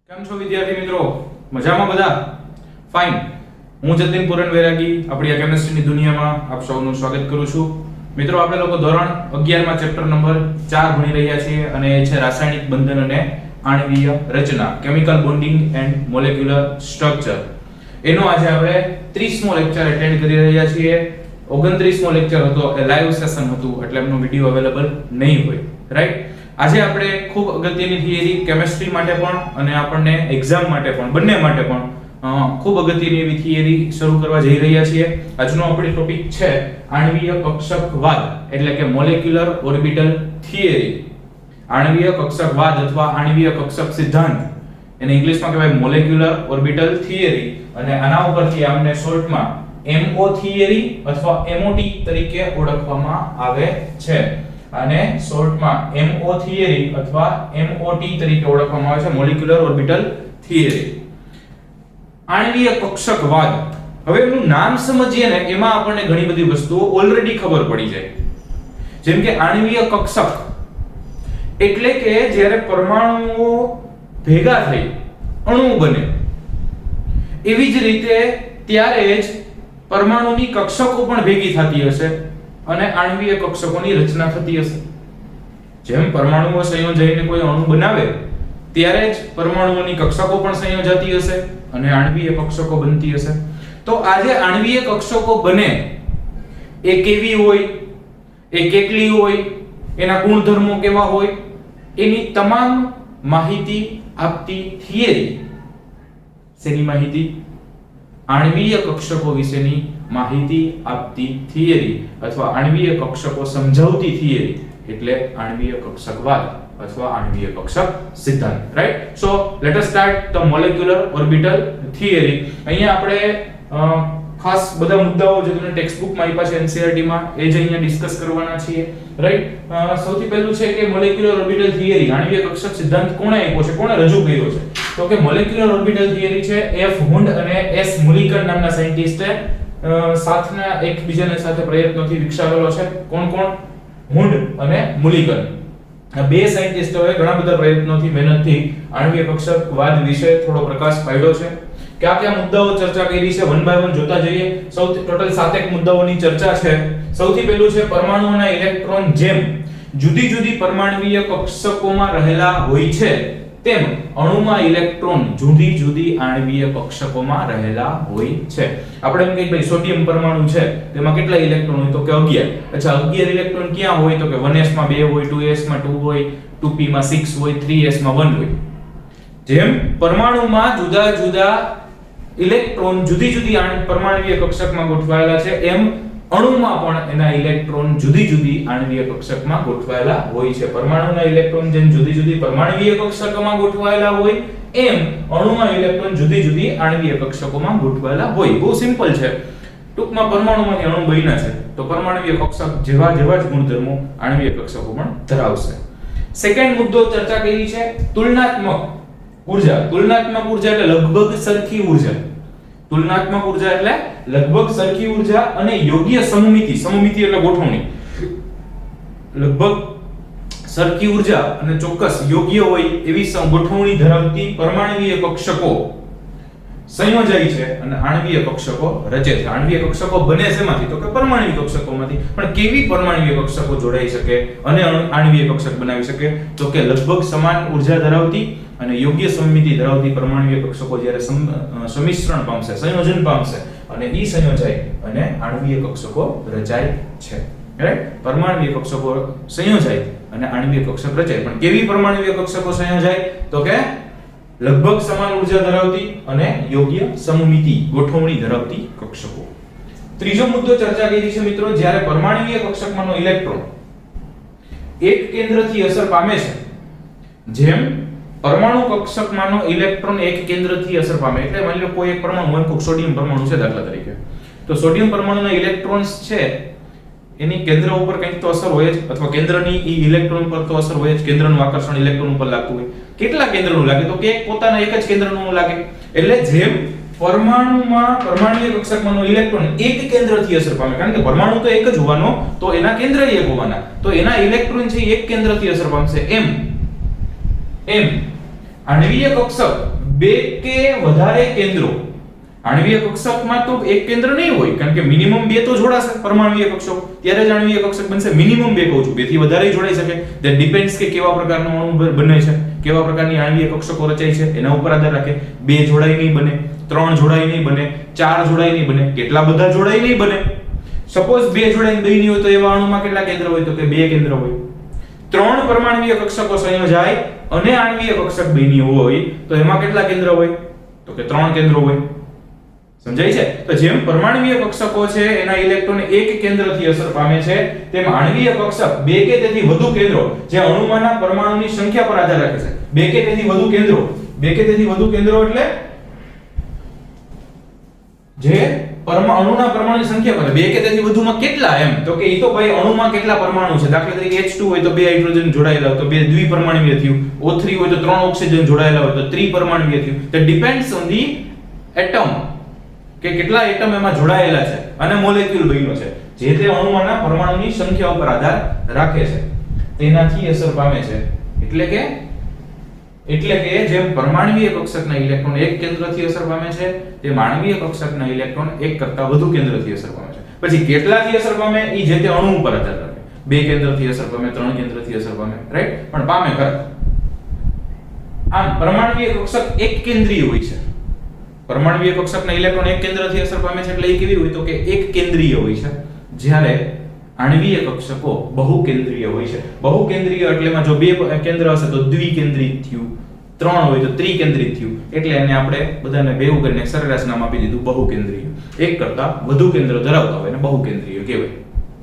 કેમ છો વિદ્યાર્થી મિત્રો? મજામાં બધા? ફાઇન. હું જતીન પુરન વૈરાગી આપણી આ કેમિસ્ટ્રીની દુનિયામાં આપ સૌનું સ્વાગત કરું છું. મિત્રો આપણે લોકો ધોરણ 11 માં ચેપ્ટર નંબર 4 ભણી રહ્યા છીએ અને એ છે રાસાયણિક બંધન અને આણ્વીય રચના, chemical bonding and molecular structure. એનો આજે આપણે 30મો લેક્ચર એટેન્ડ કરી રહ્યા છીએ. 29મો લેક્ચર હતો એ લાઈવ સેશન હતું એટલે એમનો વિડિયો અવેલેબલ નહીં હોય, રાઈટ? આજે આપણે ખૂબ અગત્યની થિયરી કેમિસ્ટ્રી માટે પણ અને આપણને એક્ઝામ માટે પણ, બંને માટે પણ ખૂબ અગત્યની એવી થિયરી શરૂ કરવા જઈ રહ્યા છીએ. આજનો આપણો ટોપિક છે આણ્વીય કક્ષકવાદ એટલે કે મોલેક્યુલર ઓર્બિટલ થિયરી. આણ્વીય કક્ષકવાદ અથવા આણ્વીય કક્ષક સિદ્ધાંત, એને ઇંગ્લિશમાં કહેવાય મોલેક્યુલર ઓર્બિટલ થિયરી, અને આના ઉપરથી આમને શોર્ટમાં MO થિયરી અથવા MOT તરીકે ઓળખવામાં આવે છે. અને શોર્ટમાં MO થિયરી અથવા MOT તરીકે ઓળખવામાં આવે છે, મોલેક્યુલર ઓર્બિટલ થિયરી. આણ્વીય કક્ષકવાદ, હવે એનું નામ સમજીએ ને એમાં આપણને ઘણી બધી વસ્તુઓ ઓલરેડી ખબર પડી જાય. જેમ કે આણ્વીય કક્ષક એટલે કે જ્યારે પરમાણુઓ ભેગા થઈ અણુ બને, એવી જ રીતે ત્યારે જ પરમાણુની કક્ષકો પણ ભેગી થતી હશે અને આણ્વીય કક્ષકોની રચના થતી હશે. જેમ પરમાણુઓ સંયોજાઈને કોઈ અણુ બનાવે ત્યારે જ પરમાણુઓની કક્ષકો પણ સંયોજાતી હશે અને આણ્વીય કક્ષકો બનતી હશે. તો આ જે આણ્વીય કક્ષકો બને એ કેવી હોય, એ કેટલી હોય, એના ગુણધર્મો કેવા હોય, એની તમામ માહિતી આપતી થિયરી. શેની માહિતી? આણ્વીય કક્ષકો વિશેની માહિતી આપતી થિયરી અથવા આણ્વીય કક્ષકો સમજાવતી થિયરી એટલે આણ્વીય કક્ષકવાદ અથવા આણ્વીય કક્ષક સિદ્ધાંત, right? So let us start the molecular orbital theory. અહીંયા આપણે ખાસ બધા મુદ્દાઓ જે તમને ટેક્સ્ટ બુકમાં આપ્યા છે NCERT માં એ જ અહીંયા ડિસ્કસ કરવાના છીએ, રાઈટ? સૌથી પહેલું છે કે મોલેક્યુલર ઓર્બિટલ થિયરી, આણ્વીય કક્ષક સિદ્ધાંત કોણે આપ્યો છે, કોણે રજૂ કર્યો છે? તો કે મોલેક્યુલર ઓર્બિટલ થિયરી છે F હુન્ડ અને S મુલિકન નામના સાયન્ટિસ્ટે સાથના એકબીજાની સાથે પ્રયત્નોથી વિકસાવેલો છે. કોણ કોણ? હુન્ડ અને મુલિકન. આ બે સાયન્ટિસ્ટોએ ઘણા બધા પ્રયત્નોથી, મહેનતથી આણ્વીય કક્ષકવાદ વિશે થોડો પ્રકાશ પાડ્યો છે. કયા મુદ્દાઓ ચર્ચા કરી છે વન બાય વન જોતા જઈએ. સૌથી ટોટલ 7 મુદ્દાઓની ચર્ચા છે. સૌથી પહેલું છે પરમાણુઓના ઇલેક્ટ્રોન જેમ જુદી જુદી પરમાણ્વીય કક્ષકોમાં રહેલા હોય છે તેમ અણુમાં ઇલેક્ટ્રોન જુદી જુદી આણ્વીય કક્ષકોમાં રહેલા હોય છે. આપણે એમ કહીએ ભાઈ સોડિયમ પરમાણુ છે તેમાં કેટલા ઇલેક્ટ્રોન હોય? તો કે 11. અચ્છા, 11 ઇલેક્ટ્રોન ક્યાં હોય? તો કે 1s માં 2 હોય, 2s માં 2 હોય, 2p માં 6 હોય, 3s માં 1 હોય. જેમ પરમાણુમાં જુદા જુદા ઇલેક્ટ્રોન જુદી જુદી પરમાણ્વીય કક્ષકમાં ગોઠવાયેલા છે એમ અણુમાં પણ એના ઇલેક્ટ્રોન જુદી જુદી આણ્વીય કક્ષકમાં ગોઠવાયેલા હોય છે. પરમાણુના ઇલેક્ટ્રોન જેમ જુદી જુદી પરમાણ્વીય કક્ષકોમાં ગોઠવાયેલા હોય એમ અણુમાં ઇલેક્ટ્રોન જુદી જુદી આણ્વીય કક્ષકોમાં ગોઠવાયેલા હોય. બહુ સિમ્પલ છે. ટૂંકમાં પરમાણુમાંથી અણુ બન્યા છે તો પરમાણ્વીય કક્ષક જેવા જેવા જ ગુણધર્મો આણ્વીય કક્ષકો પણ ધરાવશે. સેકન્ડ મુદ્દો ચર્ચા કરી છે તુલનાત્મક ઊર્જા. તુલનાત્મક ઊર્જા એટલે લગભગ સરખી ઊર્જા. તુલનાત્મક ઊર્જા એટલે લગભગ સરખી ઊર્જા અને યોગ્ય સમમિતિ. સમમિતિ એટલે ગોઠવણી. લગભગ સરખી ઊર્જા અને ચોક્કસ યોગ્ય હોય એવી ગોઠવણી ધરાવતી પરમાણ્વીય કક્ષકો સંયોજાય છે અને આણ્વીય કક્ષકો રચે છે. આણ્વીય કક્ષકો બને શેમાંથી? તો કે પરમાણ્વીય કક્ષકોમાંથી. પણ કેવી પરમાણ્વીય કક્ષકો જોડાઈ શકે અને આણ્વીય કક્ષક બનાવી શકે? તો કે લગભગ સમાન ઊર્જા ધરાવતી અને યોગ્ય સમમિતિ ધરાવતી પરમાણ્વીય કક્ષકો જ્યારે સંમિશ્રણ પામશે, સંયોજન પામશે અને ઈ સંયોજાય અને આણ્વીય કક્ષકો રચાય છે, રાઈટ? પરમાણ્વીય કક્ષકો સંયોજાય અને આણ્વીય કક્ષક રચાય. પણ કેવી પરમાણ્વીય કક્ષકો સંયોજાય? તો કે લગભગ સમાન ઊર્જા ધરાવતી અને યોગ્ય સમમિતિ ગોઠવણી ધરાવતી કક્ષકો. ત્રીજો મુદ્દો ચર્ચા કરી છે મિત્રો, જ્યારે પરમાણ્વીય કક્ષકમાંનો ઇલેક્ટ્રોન એક કેન્દ્રથી અસર પામે છે. જેમ પરમાણુ કક્ષકમાંનો ઇલેક્ટ્રોન એક કેન્દ્રથી અસર પામે એટલે માની લો કોઈ એક પરમાણુ હોય, કોઈ સોડિયમ પરમાણુ છે દાખલા તરીકે, તો સોડિયમ પરમાણુના ઇલેક્ટ્રોન્સ છે એની કેન્દ્ર ઉપર કંઈક તો અસર હોય જ, અથવા કેન્દ્રની ઈ ઇલેક્ટ્રોન પર તો અસર હોય જ. કેન્દ્રનું આકર્ષણ ઇલેક્ટ્રોન ઉપર લાગતું હોય. કેટલા કેન્દ્રનું લાગે? તો કે પોતાના એક જ કેન્દ્રનું લાગે. એટલે જેમ પરમાણુમાં પરમાણ્વીય કક્ષકમાંનો ઇલેક્ટ્રોન એક કેન્દ્રથી અસર પામે, કારણ કે પરમાણુ તો એક જ હોવાનો તો એના કેન્દ્ર એક હોવાના, તો એના ઇલેક્ટ્રોન છે એક કેન્દ્રથી અસર પામશે. એમ આણ્વીય કક્ષક બે કે વધારે કેન્દ્રો, આણ્વીય કક્ષકમાં તો એક કેન્દ્ર નહીં હોય કારણ કે મિનિમમ બે તો જોડાશે પરમાણ્વીય કક્ષકો, ત્યારે જ આણ્વીય કક્ષક બનશે. મિનિમમ બે કહું છું, બે થી વધારે જોડાઈ શકે. ધેટ ડિપેન્ડ્સ કે કેવા પ્રકારનો અણુ બને છે, કેવા પ્રકારની આણ્વીય કક્ષકો રચાય છે એના ઉપર આધાર રાખે. બે જોડાઈ નહીં બને, ત્રણ જોડાઈ નહીં બને, ચાર જોડાઈ નહીં બને, કેટલા બધા જોડાઈ નહીં બને. સપોઝ બે જોડાઈને બની હોય તો એવા અણુમાં કેટલા કેન્દ્ર હોય તો કે બે કેન્દ્ર હોય. ત્રણ પરમાણ્વીય કક્ષકો સંયોજાય અને આણ્વીય કક્ષક બની હોય તો એમાં કેટલા કેન્દ્ર હોય તો કે ત્રણ કેન્દ્રો હોય. સમજાય છે? તો જેમ પરમાણ્વીય કક્ષકો છે એના ઇલેક્ટ્રોન એક કેન્દ્રથી અસર પામે છે, તેમ આણ્વીય કક્ષક બે કે તેથી વધુ કેન્દ્રો જે અણુમાંના પરમાણુની સંખ્યા પર આધાર રાખે છે. બે કે તેથી વધુ કેન્દ્રો, બે કે તેથી વધુ કેન્દ્રો એટલે જે અણુના પરમાણુની સંખ્યા પર, બે કે તેથી વધુમાં કેટલા એમ તો કે ઈ તો ભાઈ અણુમાં કેટલા પરમાણુ છે. દાખલા તરીકે H2 હોય તો બે હાઇડ્રોજન જોડાયેલા હોય તો બે દ્વિપરમાણુય થયું. O3 હોય તો ત્રણ ઓક્સિજન જોડાયેલા હોય તો ત્રિપરમાણુય થયું. તો ડિપેન્ડ્સ ઓન ધી એટમ કે કેટલા એટમ એમાં જોડાયેલા છે અને મોલેક્યુલ બન્યો છે, જે તે અણુમાંના પરમાણુની સંખ્યા ઉપર આધાર રાખે છે, તેનાથી અસર પામે છે. એટલે કે જેમ પરમાણ્વીય કક્ષકના ઇલેક્ટ્રોન એક કેન્દ્રથી અસર પામે છે, તેમ આણ્વીય કક્ષકના ઇલેક્ટ્રોન એક કરતા વધુ કેન્દ્રથી અસર પામે છે. પછી કેટલાથી અસર પામે ઈ જે તે અણુ ઉપર આધાર રાખે. બે કેન્દ્રથી અસર પામે, ત્રણ કેન્દ્રથી અસર પામે, રાઈટ, પણ પામે ખરા. આમ પરમાણ્વીય કક્ષક એક કેન્દ્રીય હોય છે. પરમાણ્વીય કક્ષકના ઇલેક્ટ્રોન એક કેન્દ્રથી અસર પામે છે એટલે એ કેવી હોય તો કે એક કેન્દ્રીય હોય છે, જ્યારે આણ્વીય કક્ષકો બહુકેન્દ્રીય હોય છે. બહુકેન્દ્રીય એટલે એમાં જો બે કેન્દ્ર હશે તો દ્વિકેન્દ્રિત થયું, ત્રણ હોય તો ત્રિકેન્દ્રિત થયું, એટલે એને આપણે બધાને ભેગું કરીને સરેરાશ નામ આપી દીધું બહુકેન્દ્રીય. એક કરતા વધુ કેન્દ્ર ધરાવતા હોય ને બહુકેન્દ્રીય કહેવાય.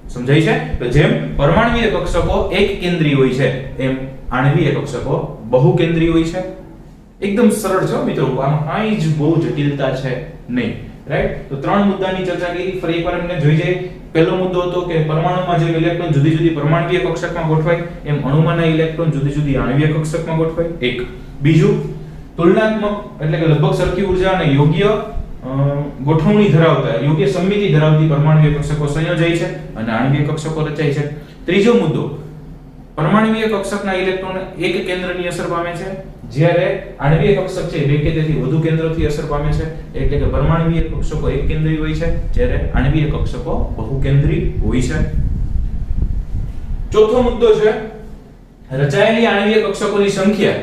સમજાય છે? તો જેમ પરમાણ્વીય કક્ષકો એક કેન્દ્રીય હોય છે, એમ આણ્વીય કક્ષકો બહુકેન્દ્રીય હોય છે. એકદમ સરળ છે મિત્રો, આમાં કાંઈ જ બહુ જટિલતા છે નહીં, રાઈટ. તો ત્રણ મુદ્દાની ચર્ચા કરી, ફરી એકવાર એમને જોઈ જાય. પહેલો મુદ્દો હતો કે પરમાણુમાં જે ઇલેક્ટ્રોન જુદી જુદી પરમાણ્વીય કક્ષકમાં ગોઠવાય એમ અણુમાંના ઇલેક્ટ્રોન જુદી જુદી આણ્વીય કક્ષકમાં ગોઠવાય. એક. બીજું, તુલનાત્મક એટલે કે લગભગ સરખી ઊર્જા અને યોગ્ય ગોઠવણી ધરાવતા, યોગ્ય સમમિતિ ધરાવતી પરમાણ્વીય કક્ષકો સંયોજાય છે અને આણ્વીય કક્ષકો રચાય છે. ત્રીજો મુદ્દો, પરમાણ્વીય કક્ષકના ઇલેક્ટ્રોન એક કેન્દ્રની અસર પામે છે, જ્યારે આણ્વીય કક્ષક છે બે કે તેથી વધુ કેન્દ્રોથી અસર પામે છે. એટલે કે પરમાણ્વીય કક્ષકો એક કેન્દ્રીય હોય છે, જ્યારે આણ્વીય કક્ષકો બહુકેન્દ્રીય હોય છે. ચોથો મુદ્દો છે રચાયેલી આણ્વીય કક્ષકોની સંખ્યા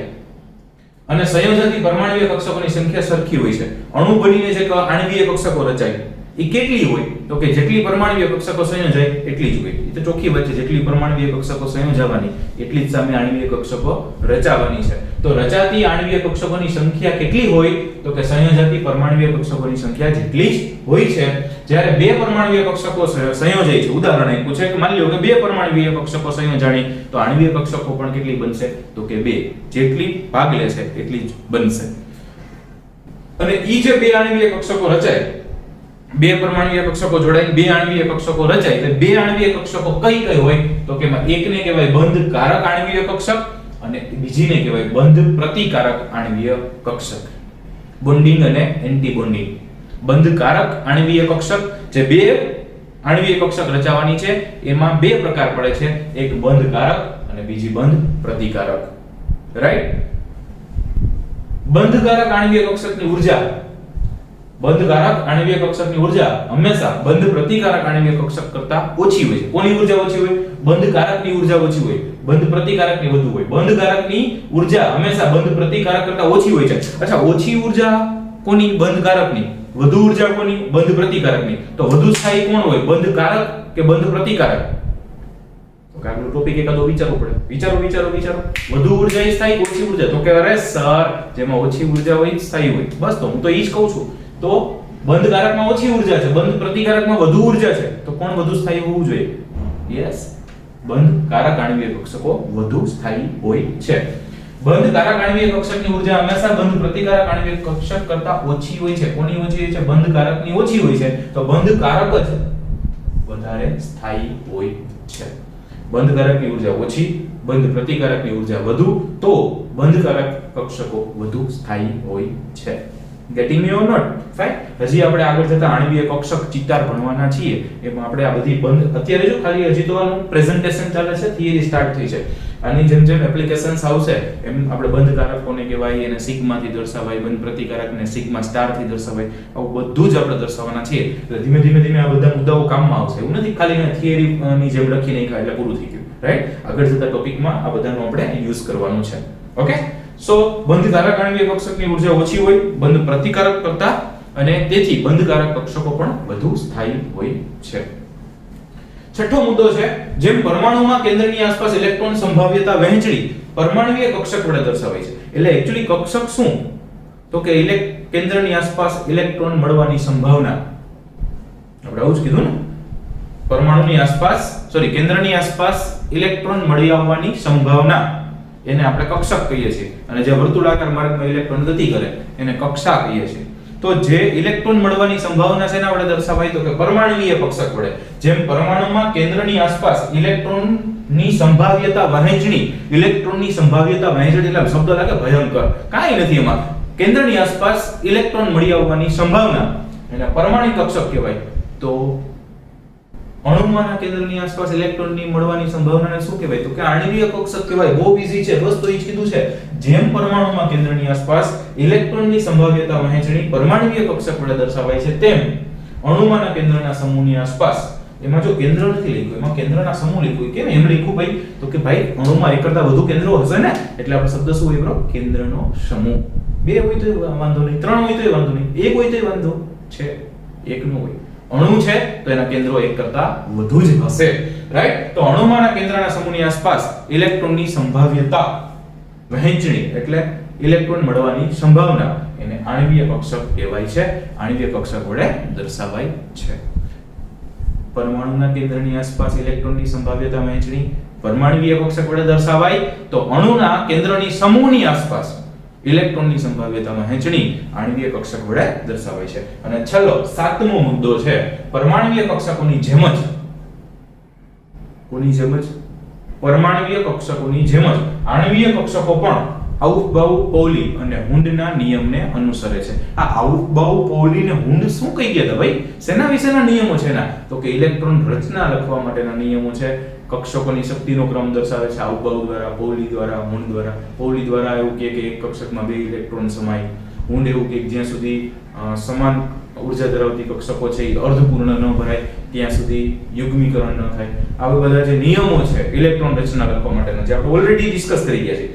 અને સંયોજનથી પરમાણ્વીય કક્ષકોની સંખ્યા સરખી હોય છે. અણુ બનીને જે આણ્વીય કક્ષકો રચાય એ કેટલી હોય તો કે જેટલી પરમાણ્વીય કક્ષકો સંયોજાય એટલી જ હોય. એ તો ચોખ્ખી વાત છે, જેટલી પરમાણ્વીય કક્ષકો સંયોજાવાની એટલી જ સામે આણ્વીય કક્ષકો રચાવાની છે. તો રચાતી આણ્વીય કક્ષકોની સંખ્યા કેટલી હોય તો કે સંયોજાતી પરમાણ્વીય કક્ષકોની સંખ્યા જેટલી જ હોય છે. જ્યારે બે પરમાણ્વીય કક્ષકો સંયોજાય છે, ઉદાહરણ આપ્યું છે કે માની લો કે બે પરમાણ્વીય કક્ષકો સંયોજાણી તો આણ્વીય કક્ષકો પણ કેટલી બનશે તો કે બે, જેટલી ભાગ લે છે એટલી જ બનશે. અને ઈ જે બે આણ્વીય કક્ષકો રચાય, બે પરમાણ્વીય કક્ષકો જોડાઈને બે આણ્વીય કક્ષકો રચાય, એટલે બે આણ્વીય કક્ષકો કઈ કઈ હોય તો કે એકને કહેવાય બંધકારક આણ્વીય કક્ષક અને બીજીને કહેવાય બંધ પ્રતિકારક આણ્વીય કક્ષક. બોન્ડિંગ અને એન્ટી બોન્ડિંગ. બંધકારક આણ્વીય કક્ષક, જે બે આણ્વીય કક્ષક રચાવાની છે એમાં બે પ્રકાર પડે છે, એક બંધકારક અને બીજી બંધ પ્રતિકારક, રાઈટ. બંધકારક આણ્વીય કક્ષકની ઊર્જા, બંધકારક આણ્વીય કક્ષકની ઊર્જા હંમેશા બંધ પ્રતિકારક આણ્વીય કક્ષક કરતા ઓછી હોય છે. કોની ઊર્જા ઓછી હોય? બંધકારકની ઊર્જા ઓછી હોય, બંધ પ્રતિકારકની વધુ હોય. બંધકારકની ઊર્જા હંમેશા બંધ પ્રતિકારક કરતા ઓછી હોય છે. અચ્છા, ઓછી ઊર્જા કોની? બંધકારકની. વધુ ઊર્જા કોની? બંધ પ્રતિકારકની. તો વધુ સ્થાયી કોણ હોય? બંધકારક કે બંધ પ્રતિકારક? તો આગળ ટોપિક એકાદો વિચારવો પડે. વિચારો. વધુ ઊર્જા એ સ્થાયી, ઓછી ઊર્જા તો કે અરે સર, જેમાં ઓછી ઊર્જા હોય સ્થાયી હોય. બસ, તો હું તો ઈ જ કહું છું. તો બંધકારકમાં ઓછી ઊર્જા છે, બંધ પ્રતિકારકમાં વધુ ઊર્જા છે, તો કોણ વધુ સ્થાયી હોવું જોઈએ? યસ, બંધકારક આણ્વીય કક્ષકો વધુ સ્થાયી હોય છે. બંધકારક આણ્વીય કક્ષકની ઊર્જા હંમેશા બંધ પ્રતિકારક આણ્વીય કક્ષક કરતા ઓછી હોય છે. કોની ઓછી હોય છે? બંધકારકની ઓછી હોય છે. તો બંધકારક જ વધારે સ્થાયી હોય છે. બંધકારકની ઊર્જા ઓછી, બંધ પ્રતિકારકની ઊર્જા વધુ, તો બંધકારક કક્ષકો વધુ સ્થાયી હોય છે. Getting me or not? Fine. હજી આપણે આગળ જતા આણ્વીય કક્ષક ચિતાર ભણવાના છીએ. એમાં આપણે આ બધી બંધ અત્યારે જો ખાલી હજી તો આનું પ્રેઝન્ટેશન ચાલે છે, થિયરી સ્ટાર્ટ થઈ છે. આની જેમ જેમ એપ્લિકેશન્સ આવશે એમ આપણે બંધ કારકોને કહેવાય, એને સિગ્માથી દર્શાવાય, બંધ પ્રતિકારકને સિગ્મા સ્ટારથી દર્શાવાય, આવું બધું જ આપણે દર્શાવવાના છીએ. એટલે ધીમે ધીમે આ બધા મુદ્દાઓ કામમાં આવશે. એવું નથી ખાલી થિયરીની જેમ લખી નાખ્યા એટલે પૂરું થઈ ગયું, રાઈટ? આગળ જતા ટોપિકમાં આ બધાનો આપણે યુઝ કરવાનું છે. ઓકે, સો બંધ ધારક આણ્વીય કક્ષકની ઊર્જા ઓછી હોય બંધ પ્રતિકારક કરતા, અને તેથી બંધકારક કક્ષકો પણ વધુ સ્થાયી હોય છે. છઠ્ઠો મુદ્દો છે, જેમ પરમાણુમાં કેન્દ્રની આસપાસ ઇલેક્ટ્રોન સંભાવ્યતા વહેંચણી પરમાણુય કક્ષક વડે દર્શાવાય છે. એટલે એક્ચ્યુઅલી કક્ષક શું? તો કે કેન્દ્રની આસપાસ ઇલેક્ટ્રોન મળવાની સંભાવના. આપણે આવું જ કીધું ને, પરમાણુની આસપાસ કેન્દ્રની આસપાસ ઇલેક્ટ્રોન મળી આવવાની સંભાવના, એને આપણે કક્ષક કહીએ છીએ. અને જે વર્તુળાકાર માર્ગમાં ઇલેક્ટ્રોન ગતિ કરે એને કક્ષા કહીએ છીએ. તો જે ઇલેક્ટ્રોન મળવાની સંભાવના છે એના વડે દર્શાવાય તો કે પરમાણુય કક્ષક વડે. જેમ પરમાણુમાં કેન્દ્રની આસપાસ ઇલેક્ટ્રોનની સંભાવ્યતા વહેંચણી, ઇલેક્ટ્રોનની સંભાવ્યતા વહેંચણી એટલે શબ્દ લાગે ભયંકર, કાંઈ નથી એમાં. કેન્દ્રની આસપાસ ઇલેક્ટ્રોન મળી આવવાની સંભાવના એને પરમાણુ કક્ષક કહેવાય. તો અણુમાંના કેન્દ્રની આસપાસ ઇલેક્ટ્રોનની મળવાની સંભાવનાને શું કહેવાય? તો કે આણ્વીય કક્ષક કહેવાય. બહુ ઈઝી છે, બસ તો ઈ જ કીધું છે. જેમ પરમાણુમાં કેન્દ્રની આસપાસ ઇલેક્ટ્રોનની સંભાવ્યતા વહેંચણી પરમાણુય કક્ષક વડે દર્શાવાય છે, તેમ અણુમાંના કેન્દ્રના સમૂહની આસપાસ, એમાં જો કેન્દ્ર નથી લખ્યું, એમાં કેન્દ્રના સમૂહ લખ્યું. કેમ એમ લખ્યું ભાઈ? તો કે ભાઈ અણુમાં એક કરતા વધુ કેન્દ્રો હશે ને, એટલે આપણે શબ્દ શું હોય બ્રો? કેન્દ્રનો સમૂહ. બે હોય તો વાંધો નહીં, ત્રણ હોય તો વાંધો નહીં, એક હોય તો વાંધો છે, એકનો હોય. અણુ છે તો એના કેન્દ્રો એક કરતા વધુ જ હશે, રાઈટ? તો અણુમાંના કેન્દ્રના સમૂહની આસપાસ ઇલેક્ટ્રોનની સંભાવ્યતા વહેંચણી એટલે ઇલેક્ટ્રોન મળવાની સંભાવના એને આણ્વીય કક્ષક કહેવાય છે. આણ્વીય કક્ષક વડે દર્શાવાય છે. પરમાણુના કેન્દ્રની આસપાસ ઇલેક્ટ્રોનની સંભાવ્યતા વહેંચણી પરમાણુય કક્ષક વડે દર્શાવાય તો અણુના કેન્દ્રની સમૂહની આસપાસ ઇલેક્ટ્રોનની સંભાવ્યતા વહેંચણી આણ્વીય કક્ષક વડે દર્શાવાય છે. અને છેલ્લો સાતમો મુદ્દો છે, પરમાણુય કક્ષકોની જેમ જ, કોની જેમ જ? પરમાણુય કક્ષકોની જેમ જ આણ્વીય કક્ષકો પણ આઉફબાઉ પૌલી અને હુન્ડના નિયમને અનુસરે છે. આ આઉફબાઉ પૌલી ને હુન્ડ શું કહી ગયા હતા ભાઈ? શેના વિશેના નિયમો છે એના? તો કે ઇલેક્ટ્રોન રચના લખવા માટેના નિયમો છે. કક્ષકોની શક્તિનો ક્રમ દર્શાવે છે આઉફબાઉ દ્વારા, પૌલી દ્વારા, હુન્ડ દ્વારા. પૌલી દ્વારા એવું કહે કે એક કક્ષકમાં બે ઇલેક્ટ્રોન સમાય. હુન્ડ એવું કે જ્યાં સુધી સમાન ઊર્જા ધરાવતી કક્ષકો છે એ અર્ધપૂર્ણ ન ભરાય ત્યાં સુધી યુગ્મીકરણ ન થાય. આવા બધા જે નિયમો છે ઇલેક્ટ્રોન રચના લખવા માટેના, જે આપણે ઓલરેડી ડિસ્કસ કરી ગયા છે,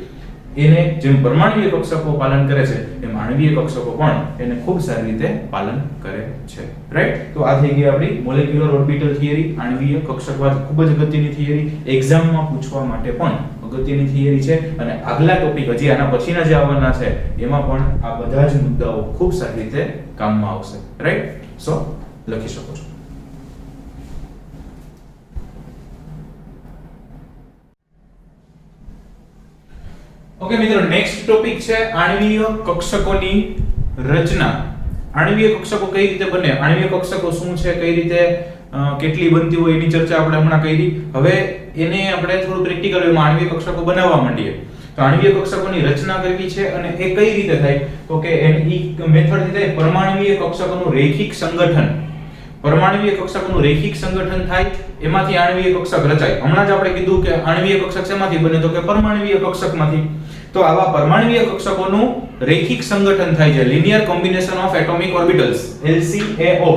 એને જેમ પરમાણુય કક્ષકો પાલન કરે છે એમ આણ્વીય કક્ષકો પણ એને ખૂબ સારી રીતે પાલન કરે છે, રાઈટ? તો આ થઈ ગઈ આપણી મોલેક્યુલર ઓર્બિટલ થિયરી. આણ્વીય કક્ષકવાદ ખૂબ જ અગત્યની થિયરી, એક્ઝામમાં પૂછવા માટે પણ અગત્યની થિયરી છે. અને આગલા ટોપિક હજી આના પછીના જે આવવાના છે એમાં પણ આ બધા જ મુદ્દાઓ ખૂબ સારી રીતે કામમાં આવશે, રાઈટ? સો લખી શકો છો. ઓકે મિત્રો, નેક્સ્ટ ટોપિક છે આણ્વીય કક્ષકોની રચના. આણ્વીય કક્ષકો કઈ રીતે બને, આણ્વીય કક્ષકો શું છે, કઈ રીતે કેટલી બનતી હોય એની ચર્ચા આપણે હમણાં કરી. હવે એને આપણે થોડું પ્રેક્ટિકલ વેમાં આણ્વીય કક્ષકો બનાવવા માંડીએ. તો આણ્વીય કક્ષકોની રચના કરવી છે અને એ કઈ રીતે થાય? તો કે એની મેથડ થી થાય પરમાણુય કક્ષકોનું રૈખિક સંગઠન. પરમાણુય કક્ષકોનું રૈખિક સંગઠન થાય, એમાંથી આણ્વીય કક્ષક રચાય. હમણાં જ આપણે કીધું કે આણ્વીય કક્ષક શેમાંથી બને? તો કે પરમાણુય કક્ષકમાંથી. તો આવા પરમાણુય કક્ષકોનું રૈખિક સંગઠન થાય છે linear combination of atomic orbitals, LCAO,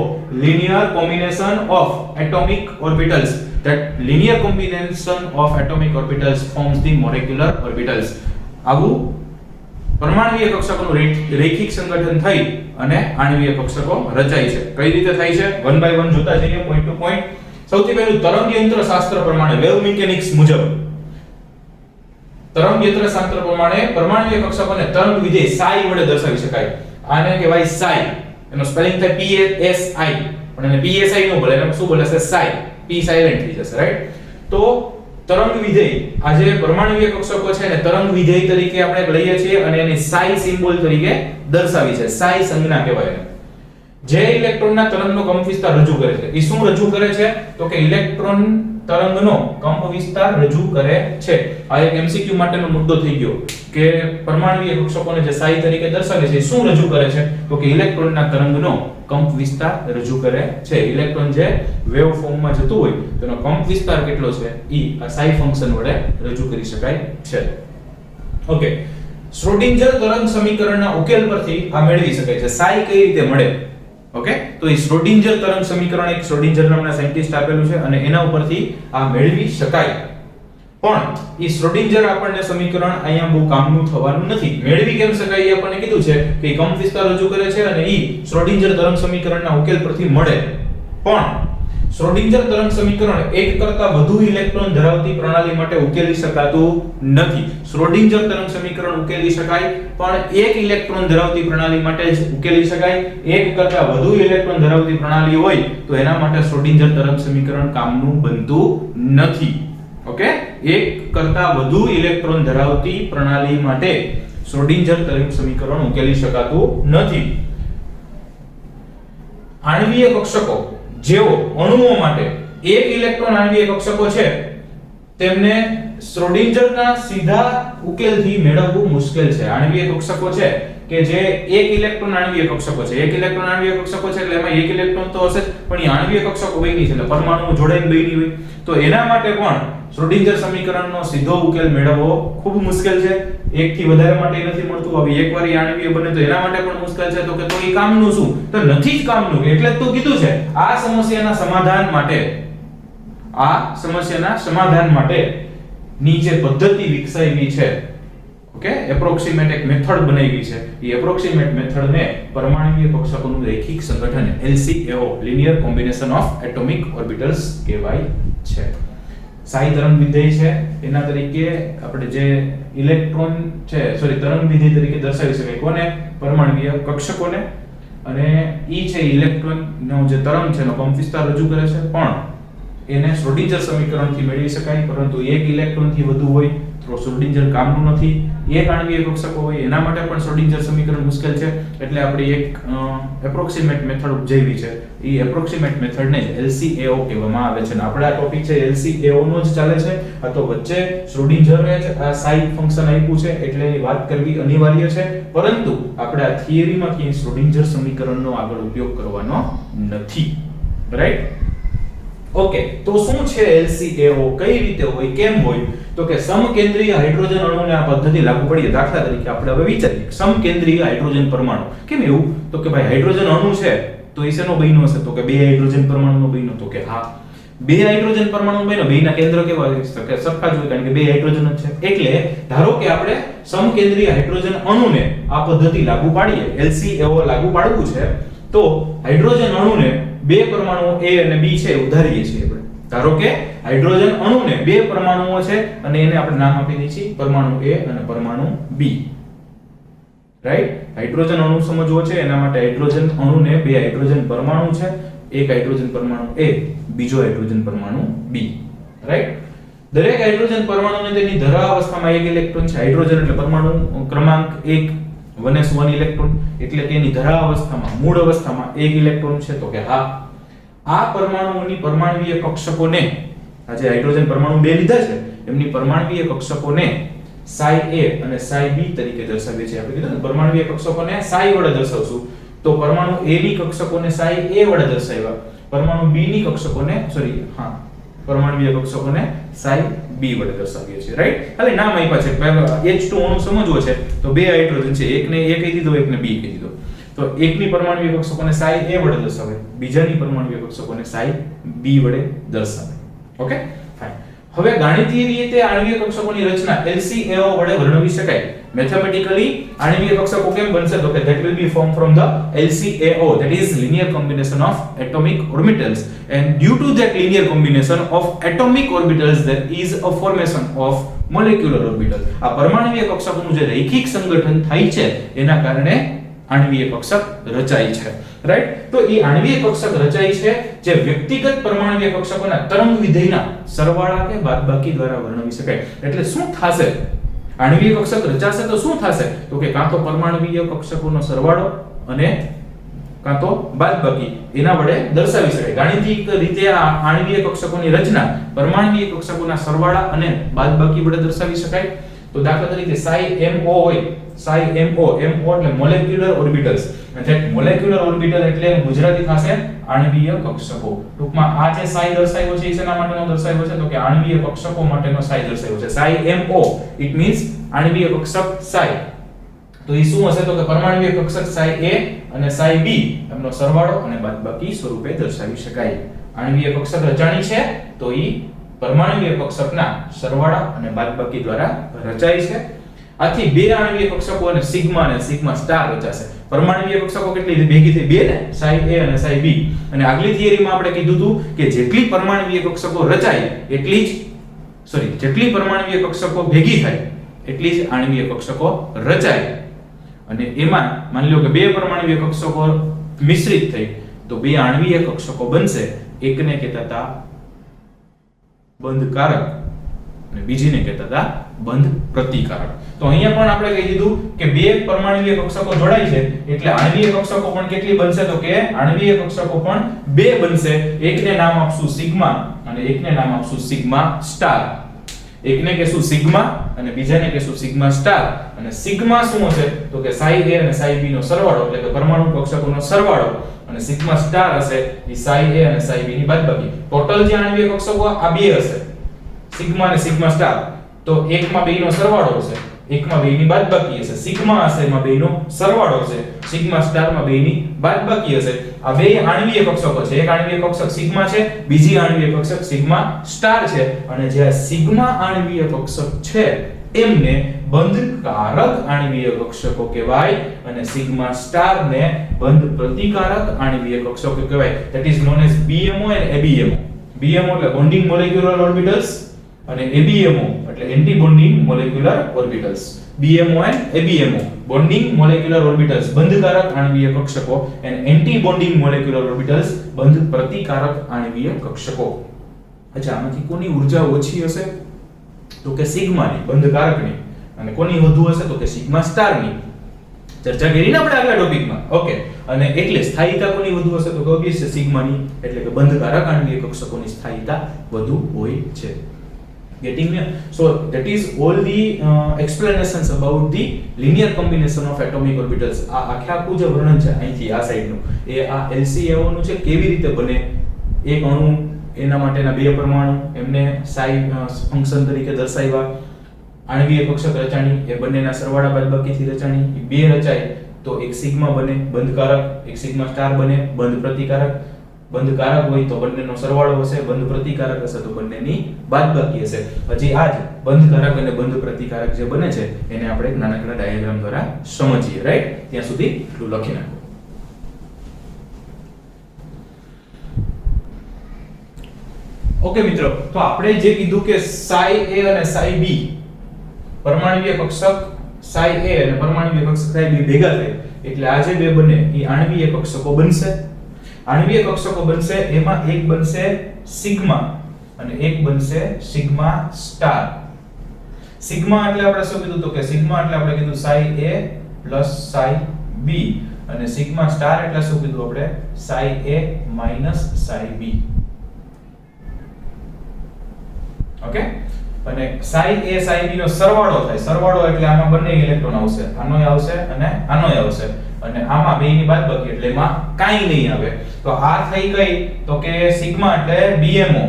linear combination of atomic orbitals. That linear combination of atomic orbitals forms the molecular orbitals. આવું પરમાણુય કક્ષકોનું રૈખિક સંગઠન થઈ અને આણ્વીય કક્ષકો રચાય છે. કઈ રીતે થાય છે? વન બાય વન જોતા જઈએ, પોઈન્ટ ટુ પોઈન્ટ. સૌથી પહેલું તરંગયંત્ર શાસ્ત્ર પ્રમાણે, વેવ મિકેનિક્સ મુજબ તરંગયંત્ર શાસ્ત્ર પ્રમાણે પરમાણુય કક્ષકોને તરંગ વિધેય psi વડે દર્શાવી શકાય. આને કહેવાય psi. એનો સ્પેલિંગ થાય PSI, પણ એને PSI નો બોલે, એને શું બોલે છે? psi. P સાયલેન્ટ થઈ જશે, રાઈટ? તો તરંગ વિધેય, આ જે પરમાણુય કક્ષકો છે ને તરંગ વિધેય તરીકે આપણે લઈએ છીએ અને એની psi સિમ્બોલ તરીકે દર્શાવી છે. psi સંજ્ઞા કહેવાય. જે ઇલેક્ટ્રોનના તરંગનો કંપવિસ્તાર રજૂ કરે છે, એ શું રજૂ કરે છે? તો કે ઇલેક્ટ્રોન તરંગનો કંપવિસ્તાર રજૂ કરે છે. આ એક MCQ માટેનો મુદ્દો થઈ ગયો. કે પરમાણુય કક્ષકોને જે psi તરીકે દર્શાવે છે એ શું રજૂ કરે છે તો કે ઇલેક્ટ્રોનના તરંગનો કંપ વિસ્તાર રજૂ કરે છે. ઇલેક્ટ્રોન જે વેવ ફોર્મમાં જતું હોય તેનો કંપ વિસ્તાર કેટલો છે ઈ આ psi ફંક્શન વડે રજૂ કરી શકાય છે. ઓકે, શ્રોડિંજર તરંગ સમીકરણના ઉકેલ પરથી આ મેળવી શકાય છે. psi કઈ રીતે મળે? ઓકે, તો એ શ્રોડિંજર તરંગ સમીકરણ એક શ્રોડિંજર નામના સાયન્ટિસ્ટ આપેલું છે અને એના ઉપરથી આ મેળવી શકાય. પણ ઈ શ્રોડિંજર આપણને સમીકરણ અહીંયા બહુ કામનું થવાનું નથી. મેળવી કેમ શકાય એ આપણને કીધું છે કે ઈ કંપ વિસ્તાર રજૂ કરે છે અને ઈ શ્રોડિંજર તરંગ સમીકરણના ઉકેલ પરથી મળે. પણ શ્રોડિંજર તરંગ સમીકરણ એક કરતા વધુ ઇલેક્ટ્રોન ધરાવતી પ્રણાલી માટે ઉકેલી શકાતું નથી. શ્રોડિંજર તરંગ સમીકરણ ઉકેલી શકાય પણ એક ઇલેક્ટ્રોન ધરાવતી પ્રણાલી માટે જ ઉકેલી શકાય. એક કરતા વધુ ઇલેક્ટ્રોન ધરાવતી પ્રણાલી હોય તો એના માટે શ્રોડિંજર તરંગ સમીકરણ કામનું બનતું નથી. ઓકે, એક કરતા વધુ ઇલેક્ટ્રોન ધરાવતી પ્રણાલી માટે શ્રોડિંજર તરંગ સમીકરણ ઉકેલી શકાતું નથી. આણ્વીય કક્ષકો જેઓ અણુઓ માટે એક ઇલેક્ટ્રોન આણ્વીય કક્ષકો છે તેમને શ્રોડિંજરના સીધા ઉકેલથી મેળવવું મુશ્કેલ છે. આણ્વીય કક્ષકો છે કે જે એક ઇલેક્ટ્રોન આણ્વીય કક્ષકો છે, એક ઇલેક્ટ્રોન આણ્વીય કક્ષકો છે એટલે એમાં એક ઇલેક્ટ્રોન તો હશે જ, પણ એ આણ્વીય કક્ષકો બની છે એટલે પરમાણુ જોડાઈને બની હોય તો એના માટે પણ શ્રોડિંજર સમીકરણનો સીધો ઉકેલ મેળવવો ખૂબ મુશ્કેલ છે. એક થી વધારે માટે નથી મળતું. હવે એકવાર એ આણ્વીય બને તો એના માટે પણ મુશ્કેલ છે. તો કે તો એ કામનું શું? તો નથી જ કામનું. એટલે જ તો કીધું છે આ સમસ્યાના સમાધાન માટે નીચે પદ્ધતિ વિકસાવી છે. ઓકે, એપ્રોક્સિમેટ એક મેથડ બનાવી છે. એ એપ્રોક્સિમેટ મેથડને પરમાણુય કક્ષકોનું રૈખિક સંગઠન LCAO linear combination of atomic orbitals કહેવાય છે. psi તરંગ વિધેય છે એના તરીકે આપણે જે ઇલેક્ટ્રોન છે તરંગ વિધેય તરીકે દર્શાવી શકાય કોને? પરમાણુય કક્ષકોને. અને ઈ છે ઇલેક્ટ્રોનનો જે તરંગ છે એનો કંપ વિસ્તાર રજૂ કરે છે પણ એને શ્રોડિંજર સમીકરણથી મેળવી શકાય. પરંતુ એક ઇલેક્ટ્રોનથી વધુ હોય તો શ્રોડિંજર કામનું નથી. એક આણ્વીય કક્ષકો હોય એના માટે પણ શ્રોડિંજર સમીકરણ મુશ્કેલ છે. એટલે આપણે એક એપ્રોક્સિમેટ મેથડ ઉપજાવી છે. એ એપ્રોક્સિમેટ મેથડને જ LCAO કહેવામાં આવે છે. અને આપણે આ ટોપિક છે LCAO નો જ ચાલે છે. આ તો વચ્ચે શ્રોડિંજરને જ આ psi ફંક્શન આપ્યું છે એટલે એની વાત કરવી અનિવાર્ય છે. પરંતુ આપણે આ થિયરીમાંથી શ્રોડિંજર સમીકરણનો આગળ ઉપયોગ કરવાનો નથી. રાઈટ? ઓકે, તો શું છે LCAO? કઈ રીતે હોય, કેમ હોય? તો કે સમકેન્દ્રીય હાઇડ્રોજન અણુને આ પદ્ધતિ લાગુ પડી. દાખલા તરીકે આપણે હવે વિચારીએ સમકેન્દ્રીય હાઇડ્રોજન પરમાણુ. કેમ એવું? તો કે ભાઈ હાઇડ્રોજન અણુ છે તો એ શેનો બન્યો હશે? તો કે બે હાઇડ્રોજન પરમાણુનો બન્યો. તો કે હા, બે હાઇડ્રોજન પરમાણુ બન્યો. બેના કેન્દ્ર કેવા હોય? કે સરખા જ હોય કારણ કે બે હાઇડ્રોજન જ છે. એટલે ધારો કે આપણે સમકેન્દ્રીય હાઇડ્રોજન અણુને આ પદ્ધતિ લાગુ પાડીએ, LCAO લાગુ પાડવું છે તો હાઇડ્રોજન અણુને બે પરમાણુઓ A અને B છે ઉધારીએ છીએ આપણે. ધારો કે હાઇડ્રોજન અણુને બે પરમાણુઓ છે અને એને આપણે નામ આપી દઈએ છીએ પરમાણુ A અને પરમાણુ B. રાઈટ? હાઇડ્રોજન અણુ સમજવો છે એના માટે હાઇડ્રોજન અણુને બે હાઇડ્રોજન પરમાણુ છે. એક હાઇડ્રોજન પરમાણુ A, બીજો હાઇડ્રોજન પરમાણુ B. રાઈટ? દરેક હાઇડ્રોજન પરમાણુને તેની ધરા અવસ્થામાં એક ઇલેક્ટ્રોન છે. હાઇડ્રોજન એટલે પરમાણુ ક્રમાંક 1 1s1 ઇલેક્ટ્રોન એટલે કે એની ધરા અવસ્થામાં મૂળ અવસ્થામાં એક ઇલેક્ટ્રોન છે. તો કે હા, આ પરમાણુઓની પરમાણુય કક્ષકોને આ જે હાઇડ્રોજન પરમાણુ બે લીધા છે એમની પરમાણુય કક્ષકોને psi A અને psi B તરીકે દર્શાવીએ છીએ. આપણે કીધું ને પરમાણુય કક્ષકોને psi વડે દર્શાવશું. તો પરમાણુ A ની કક્ષકોને psi A વડે દર્શાવ્યા. પરમાણુ B ની કક્ષકોને પરમાણુય કક્ષકોને psi B વડે દર્શાવીએ છીએ. રાઈટ? એટલે નામ આપ્યા છે. પહેલા H2 અણુ સમજવો છે તો બે હાઇડ્રોજન છે. એકને A કહી દીધો, એકને B કહી દીધો. તો એકની પરમાણુય કક્ષકોને psi A વડે દર્શાવે, બીજાની પરમાણુય કક્ષકોને psi B વડે દર્શાવે. Okay, fine. હવે ગાણિતીય રીતે આણ્વીય કક્ષકોની રચના LCAO વડે વર્ણવી શકાય. મેથેમેટિકલી આણ્વીય કક્ષકો કેમ બનશે? તો કે that will be formed from the LCAO, that is linear combination of atomic orbitals, and due to that linear combination of atomic orbitals there is a formation of molecular orbital. આ પરમાણુય કક્ષકોનું જે રૈખિક સંગઠન થાય છે એના કારણે આણ્વીય કક્ષક રચાય છે. રાઈટ? તો એ આણ્વીય કક્ષક રચાય છે જે વ્યક્તિગત પરમાણુય કક્ષકોના તરંગ વિધેયના સરવાળા કે બાદબાકી દ્વારા વર્ણવી શકાય. એટલે શું થશે? આણ્વીય કક્ષક રચાશે તો શું થશે? તો કે કાં તો પરમાણુય કક્ષકોનો સરવાળો અને કાં તો બાદબાકી એના વડે દર્શાવી શકાય. ગાણિતિક રીતે આ આણ્વીય કક્ષકોની રચના પરમાણુય કક્ષકોના સરવાળા અને બાદબાકી વડે દર્શાવી શકાય. તો દાખલા તરીકે psi mo હોય, psi mo એટલે મોલેક્યુલર ઓર્બિટલ્સ, અને that મોલેક્યુલર ઓર્બિટલ એટલે ગુજરાતી થશે આણ્વીય કક્ષકો. ટૂંકમાં આ જે psi દર્શાવ્યો છે એ શેના માટેનો દર્શાવ્યો છે? તો કે આણ્વીય કક્ષકો માટેનો psi દર્શાવ્યો છે. psi mo it means આણ્વીય કક્ષક psi. તો એ શું હશે? તો કે પરમાણ્વીય કક્ષક psi a અને psi b એમનો સરવાળો અને બાદબાકી સ્વરૂપે દર્શાવી શકાય. આણ્વીય કક્ષક રચાણી છે તો એ પરમાણ્વીય કક્ષકના સરવાળા અને બાદબાકી દ્વારા રચાય છે. આથી બે આણ્વીય કક્ષકો અને સિગ્મા અને સિગ્મા સ્ટાર રચાશે. પરમાણ્વીય કક્ષકો કેટલી ભેગી થઈ? બે ને, psi a અને psi b. અને આગલી થિયરીમાં આપણે કીધું હતું કે જેટલી પરમાણ્વીય કક્ષકો રચાય એટલી જ જેટલી પરમાણ્વીય કક્ષકો ભેગી થાય એટલી જ આણ્વીય કક્ષકો રચાય. અને એમાં માની લો કે બે પરમાણ્વીય કક્ષકો મિશ્રિત થઈ તો બે આણ્વીય કક્ષકો બનશે. એકને કહેતા હતા બંધકારક અને બીજીને કહેતા હતા બંધ પ્રતિકારક. તો અહીંયા પણ આપણે કહી દીધું કે બે પરમાણ્વીય કક્ષકો જોડાય છે એટલે આણ્વીય કક્ષકો પણ કેટલી બનશે? તો કે આણ્વીય કક્ષકો પણ બે બનશે. એકને નામ આપશું સિગ્મા અને એકને નામ આપશું સિગ્મા સ્ટાર. એકને કહેશું સિગ્મા અને બીજાને કહેશું સિગ્મા સ્ટાર. અને સિગ્મા શું હશે? તો કે psi a અને psi b નો સરવાળો એટલે કે પરમાણુ કક્ષકોનો સરવાળો, અને સિગ્મા સ્ટાર હશે એ psi a અને psi b ની બાદબાકી. ટોટલ જે આણ્વીય કક્ષકો આ બે હશે, સિગ્મા અને સિગ્મા સ્ટાર. તો એકમાં બે નો સરવાળો હશે, એકમાં બે ની બાદબાકી હશે. સિગ્મા હશે એમાં બે નો સરવાળો હશે, સિગ્મા સ્ટાર માં બે ની બાદબાકી હશે. આ બે આણ્વીય કક્ષકો છે. એક આણ્વીય કક્ષક સિગ્મા છે, બીજી આણ્વીય કક્ષક સિગ્મા સ્ટાર છે. અને જે સિગ્મા આણ્વીય કક્ષક છે એમને બંધકારક આણ્વીય કક્ષકો કહેવાય અને સિગ્મા સ્ટાર ને બંધ પ્રતિકારક આણ્વીય કક્ષકો કહેવાય. that is known as BMO and ABMO. BMO એટલે બોન્ડિંગ મોલેક્યુલર ઓર્બિટલ્સ અને ABMO એટલે anti bonding molecular orbitals. BMO and ABMO bonding molecular orbitals બંધકારક આણ્વીય કક્ષકો and anti bonding molecular orbitals બંધ પ્રતિકારક આણ્વીય કક્ષકો. અચ્છા, આમાંથી કોની ઊર્જા ઓછી હશે? તો કે સિગ્માની બંધકારકની. અને કોની વધુ હશે? તો કે સિગ્મા સ્ટારની. ચર્ચા કરી ને આપણે આગલા ટોપિકમાં. ઓકે, અને એટલે સ્થાયીતા કોની વધુ હશે? તો કે ઓબવિયસ છે સિગ્માની, એટલે કે બંધકારક આણ્વીય કક્ષકોની સ્થાયીતા વધુ હોય છે. Getting me? So that is all the explanations about the linear combination of atomic orbitals. આ આખું જે વર્ણન છે અહીંથી આ સાઈડનું એ આ LCAO નું છે. કેવી રીતે બને એક અણુ, એના માટેના બે પરમાણુ, એમને psi ફંક્શન તરીકે દર્શાવ્યા. આણ્વીય કક્ષક રચાણી એ બંનેના સરવાળા બાદબાકીથી રચાણી. એ બે રચાય તો એક સિગ્મા બને બંધકારક, એક સિગ્મા સ્ટાર બને બંધ પ્રતિકારક. બંધકારક હોય તો બંનેનો સરવાળો હશે, બંધ પ્રતિકારક હશે તો બંનેની બાદબાકી હશે. હજી આ જ બંધકારક અને બંધ પ્રતિકારક જે બને છે એને આપણે એક નાનકડા ડાયાગ્રામ દ્વારા સમજીએ. રાઈટ, ત્યાં સુધી એટલું લખી નાખો. ઓકે મિત્રો, તો આપણે જે કીધું કે psi a અને psi b પરમાણ્વીય કક્ષક psi a અને પરમાણ્વીય કક્ષક psi b ભેગા થાય એટલે આ જે બે બને એ આણ્વીય કક્ષકો બનશે. આણ્વીય કક્ષકો બનશે, એમાં એક બનશે સિગ્મા અને એક બનશે સિગ્મા સ્ટાર. સિગ્મા એટલે આપણે શું કીધું? તો કે સિગ્મા એટલે આપણે કીધું psi a psi b અને સિગ્મા સ્ટાર એટલે શું કીધું આપણે? psi a psi b. Okay, અને psi a psi b નો સરવાળો થાય. સરવાળો એટલે આમાં બંને ઇલેક્ટ્રોન આવશે, આનોય આવશે અને આનોય આવશે, અને આમાં બે ની બાદબાકી એટલે એમાં કાઈ નહીં આવે. તો આ થઈ ગઈ તો કે સિગ્મા એટલે BMO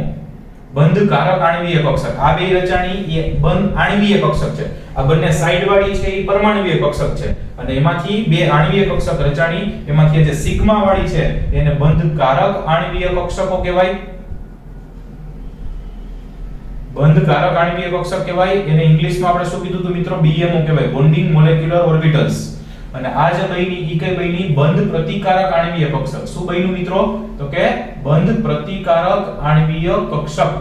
બંધકારક આણ્વીય કક્ષક. આ બે રચાણી એ બંધ આણ્વીય કક્ષક છે. આ બંને સાઈડ વાળી છે એ પરમાણ્વીય કક્ષક છે, અને એમાંથી બે આણ્વીય કક્ષક રચાણી એમાંથી જે સિગ્મા વાળી છે એને બંધકારક આણ્વીય કક્ષકો કહેવાય. બંધકારક આણ્વીય કક્ષક કહેવાય. એને ઇંગ્લિશમાં આપણે શું કીધું હતું મિત્રો? BMO કહેવાય, બોન્ડિંગ મોલેક્યુલર ઓર્બિટલ્સ. અને આ જે બની ઈ કઈ બની? બંધ પ્રતિકારક આણ્વીય કક્ષક. શું બન્યું મિત્રો? તો કે બંધ પ્રતિકારક આણ્વીય કક્ષક.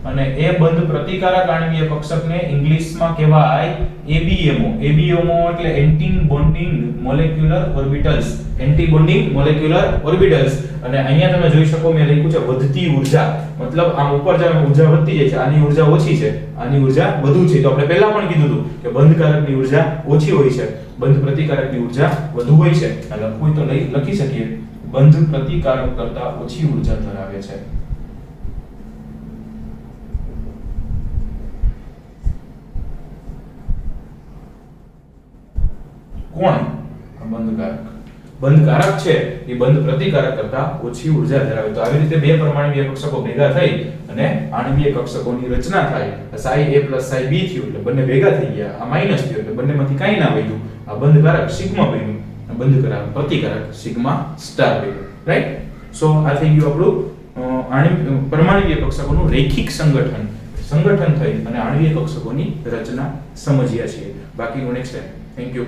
અને એ બંધ પ્રતિકારક આણ્વીય કક્ષકને ઇંગ્લિશમાં કહેવાય ABMO. ABMO એટલે anti bonding molecular orbitals. Anti bonding molecular orbitals. અને અહીંયા તમે જોઈ શકો મેં લખ્યું છે વધતી ઊર્જા. મતલબ આમ ઉપર જાય ઊર્જા વધતી જાય છે. આની ઊર્જા ઓછી છે, આની ઊર્જા વધુ છે. તો આપણે પહેલા પણ કીધું હતું કે બંધકારકની ઊર્જા ઓછી હોય છે, બંધ પ્રતિકારકની ઊર્જા વધુ હોય છે. આ લખવું તો લખી શકીએ, બંધ પ્રતિકારક કરતા ઓછી ઊર્જા ધરાવે છે. કોણ? આ બંધકારક. બંધકારક છે એ બંધ પ્રતિકારક કરતા ઓછી ઉર્જા ધરાવે. તો આવી રીતે બે પરમાણુય કક્ષકો ભેગા થઈ અને આણ્વીય કક્ષકોની રચના થાય. psi a psi b થયું એટલે બંને ભેગા થઈ ગયા. આ માઈનસ થયું એટલે બંનેમાંથી કાંઈ ના વધ્યું. આ બંધકારક સિગ્મા બન્યું. આ બંધકારક પ્રતિકારક સિગ્મા સ્ટાર બન્યું. રાઈટ? સો આ થઈ ગયું આપણું પરમાણુય કક્ષકોનું રૈખિક સંગઠન થઈ અને આણ્વીય કક્ષકોની રચના સમજ્યા છીએ. બાકીનું નેક્સ્ટ ટાઈમ. Thank you.